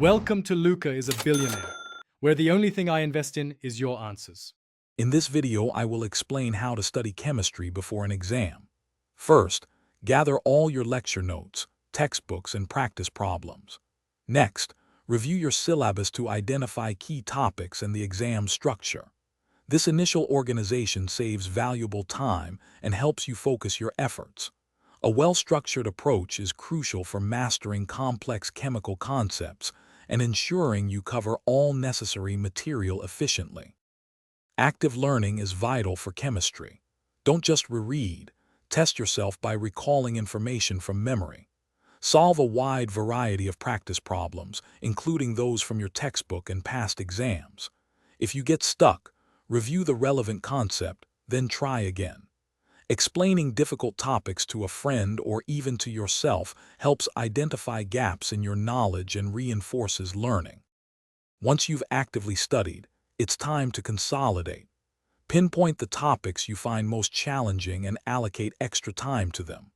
Welcome to Luca is a Billionaire, where the only thing I invest in is your answers. In this video, I will explain how to study chemistry before an exam. First, gather all your lecture notes, textbooks, and practice problems. Next, review your syllabus to identify key topics and the exam structure. This initial organization saves valuable time and helps you focus your efforts. A well-structured approach is crucial for mastering complex chemical concepts and ensuring you cover all necessary material efficiently. Active learning is vital for chemistry. Don't just reread. Test yourself by recalling information from memory. Solve a wide variety of practice problems, including those from your textbook and past exams. If you get stuck, review the relevant concept, then try again. Explaining difficult topics to a friend or even to yourself helps identify gaps in your knowledge and reinforces learning. Once you've actively studied, it's time to consolidate. Pinpoint the topics you find most challenging and allocate extra time to them.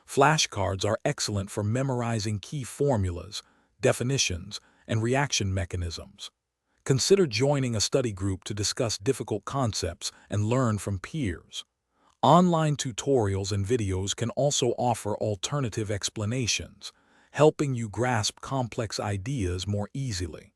Flashcards are excellent for memorizing key formulas, definitions, and reaction mechanisms. Consider joining a study group to discuss difficult concepts and learn from peers. Online tutorials and videos can also offer alternative explanations, helping you grasp complex ideas more easily.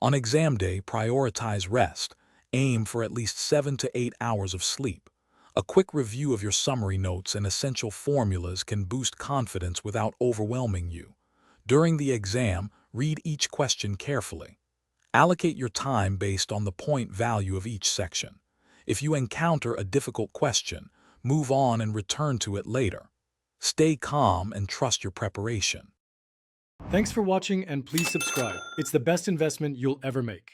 On exam day, prioritize rest. Aim for at least 7 to 8 hours of sleep. A quick review of your summary notes and essential formulas can boost confidence without overwhelming you. During the exam, read each question carefully. Allocate your time based on the point value of each section. If you encounter a difficult question, move on and return to it later. Stay calm and trust your preparation. Thanks for watching and please subscribe. It's the best investment you'll ever make.